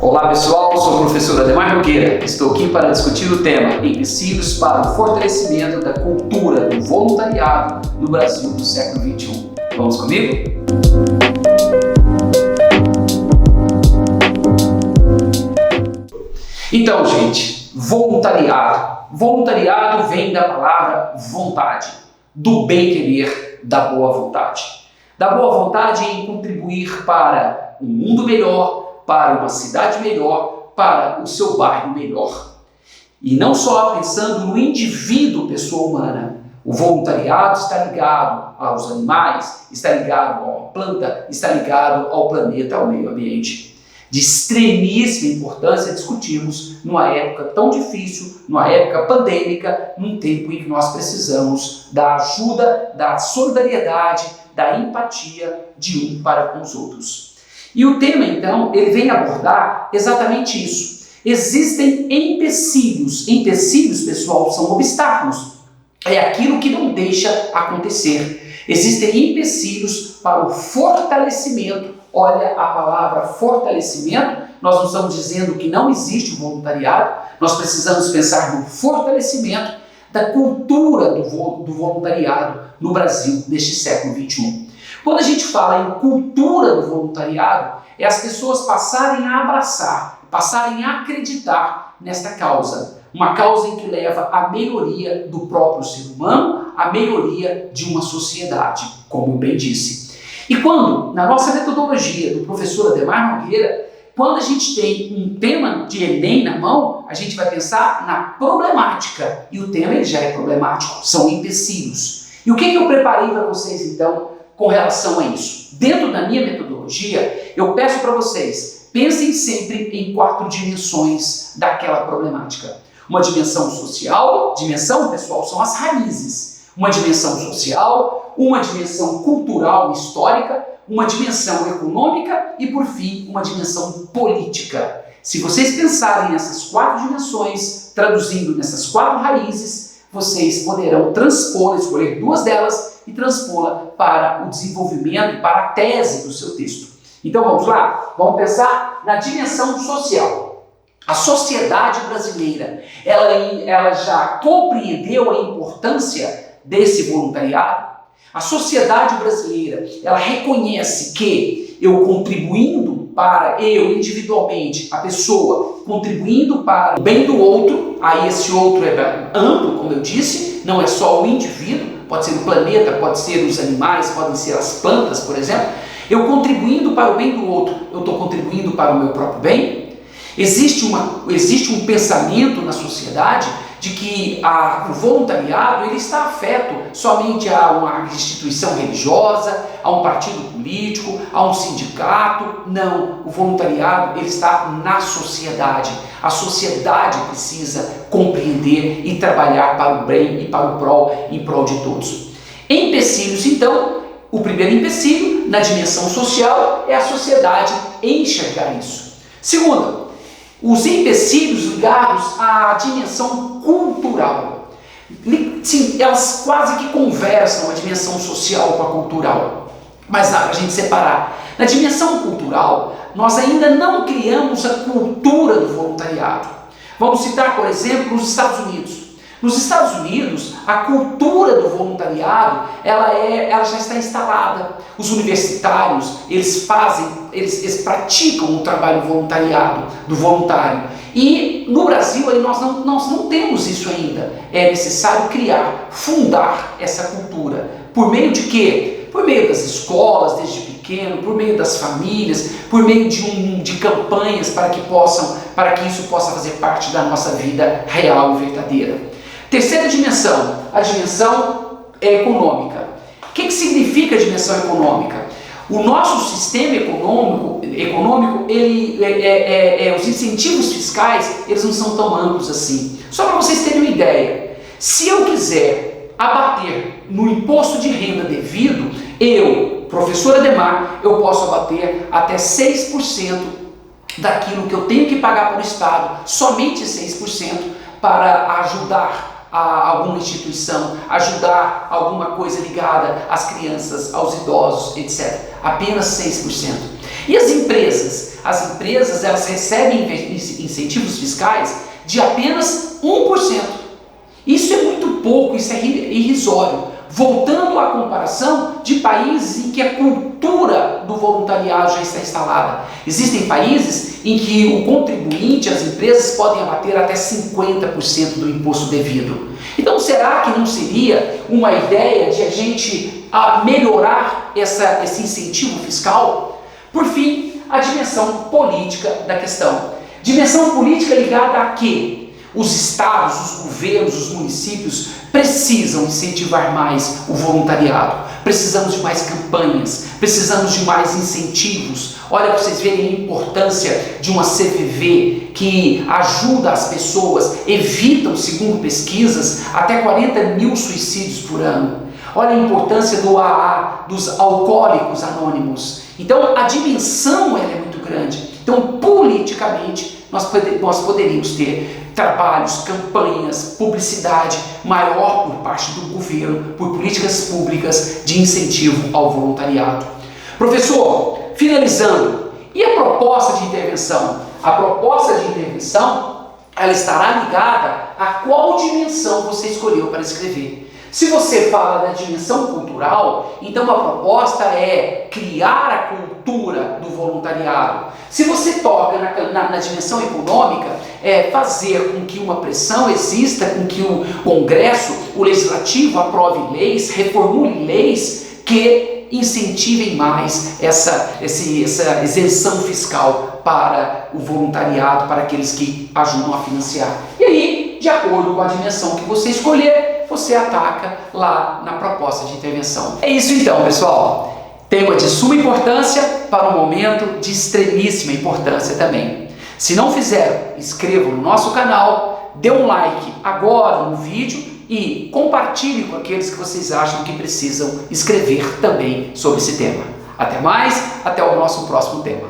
Olá pessoal, sou o professor Ademar Nogueira. Estou aqui para discutir o tema Empecilhos para o fortalecimento da cultura do voluntariado no Brasil do século XXI. Vamos comigo? Então, gente, voluntariado. Voluntariado vem da palavra vontade, do bem-querer, da boa vontade. Da boa vontade em contribuir para um mundo melhor, para uma cidade melhor, para o seu bairro melhor. E não só pensando no indivíduo, pessoa humana. O voluntariado está ligado aos animais, está ligado à planta, está ligado ao planeta, ao meio ambiente. De extremíssima importância discutirmos numa época tão difícil, numa época pandêmica, num tempo em que nós precisamos da ajuda, da solidariedade, da empatia de um para com os outros. E o tema, então, ele vem abordar exatamente isso. Existem empecilhos. Empecilhos, pessoal, são obstáculos. É aquilo que não deixa acontecer. Existem empecilhos para o fortalecimento. Olha a palavra fortalecimento. Nós não estamos dizendo que não existe o voluntariado. Nós precisamos pensar no fortalecimento da cultura do voluntariado no Brasil neste século XXI. Quando a gente fala em cultura do voluntariado, é as pessoas passarem a abraçar, passarem a acreditar nesta causa. Uma causa em que leva à melhoria do próprio ser humano, à melhoria de uma sociedade, como eu bem disse. E quando, na nossa metodologia do professor Ademar Nogueira, quando a gente tem um tema de Enem na mão, a gente vai pensar na problemática. E o tema ele já é problemático, são empecilhos. E o que eu preparei para vocês, então, com relação a isso? Dentro da minha metodologia, eu peço para vocês, pensem sempre em 4 dimensões daquela problemática. Uma dimensão social, dimensão, pessoal, são as raízes. Uma dimensão social, uma dimensão cultural, histórica, uma dimensão econômica e, por fim, uma dimensão política. Se vocês pensarem nessas 4 dimensões, traduzindo nessas 4 raízes, vocês poderão transpor, escolher 2 delas e transpô-la para o desenvolvimento, para a tese do seu texto. Então vamos lá? Vamos pensar na dimensão social. A sociedade brasileira, ela já compreendeu a importância desse voluntariado? A sociedade brasileira, ela reconhece que eu contribuindo para, eu individualmente, a pessoa, contribuindo para o bem do outro, aí esse outro é amplo, como eu disse, não é só o indivíduo, pode ser o planeta, pode ser os animais, podem ser as plantas, por exemplo. Eu contribuindo para o bem do outro, eu estou contribuindo para o meu próprio bem? Existe um pensamento na sociedade de que o voluntariado ele está afeto somente a uma instituição religiosa, a um partido político, a um sindicato. Não, o voluntariado ele está na sociedade. A sociedade precisa compreender e trabalhar para o bem e para o prol, em prol de todos. Empecilhos, então, o primeiro empecilho na dimensão social é a sociedade enxergar isso. Segundo, os empecilhos ligados à dimensão cultural. Sim, elas quase que conversam a dimensão social com a cultural. Mas dá para a gente separar. Na dimensão cultural, nós ainda não criamos a cultura do voluntariado. Vamos citar, por exemplo, os Estados Unidos. Nos Estados Unidos, a cultura do voluntariado, ela já está instalada. Os universitários, eles praticam o trabalho do voluntário. E no Brasil, nós não temos isso ainda. É necessário fundar essa cultura. Por meio de quê? Por meio das escolas, desde pequeno, por meio das famílias, por meio de campanhas para que isso possa fazer parte da nossa vida real e verdadeira. Terceira dimensão, a dimensão econômica. O que significa a dimensão econômica? O nosso sistema econômico os incentivos fiscais, eles não são tão amplos assim. Só para vocês terem uma ideia, se eu quiser abater no imposto de renda devido, professor Ademar, eu posso abater até 6% daquilo que eu tenho que pagar para o Estado, somente 6%, para ajudar a alguma instituição, ajudar alguma coisa ligada às crianças, aos idosos, etc. Apenas 6%. E as empresas? As empresas, elas recebem incentivos fiscais de apenas 1%. Isso é muito pouco, isso é irrisório. Voltando à comparação de países em que a cultura do voluntariado já está instalada. Existem países em que o contribuinte, as empresas, podem abater até 50% do imposto devido. Então, será que não seria uma ideia de a gente melhorar esse incentivo fiscal? Por fim, a dimensão política da questão. Dimensão política ligada a quê? Os estados, os governos, os municípios precisam incentivar mais o voluntariado. Precisamos de mais campanhas, precisamos de mais incentivos. Olha, para vocês verem a importância de uma CVV que ajuda as pessoas, evitam, segundo pesquisas, até 40 mil suicídios por ano. Olha a importância do AA, dos alcoólicos anônimos. Então, a dimensão ela é muito grande. Então, politicamente, nós poderíamos ter trabalhos, campanhas, publicidade maior por parte do governo, por políticas públicas de incentivo ao voluntariado. Professor, finalizando, e a proposta de intervenção? A proposta de intervenção, ela estará ligada a qual dimensão você escolheu para escrever. Se você fala da dimensão cultural, então a proposta é criar a cultura do voluntariado. Se você toca na dimensão econômica, é fazer com que uma pressão exista, com que o Congresso, o Legislativo aprove leis, reformule leis que incentivem mais essa isenção fiscal para o voluntariado, para aqueles que ajudam a financiar. E aí, de acordo com a dimensão que você escolher, você ataca lá na proposta de intervenção. É isso então, pessoal. Tema de suma importância para um momento de extremíssima importância também. Se não fizeram, inscrevam no nosso canal, dê um like agora no vídeo e compartilhe com aqueles que vocês acham que precisam escrever também sobre esse tema. Até mais, até o nosso próximo tema.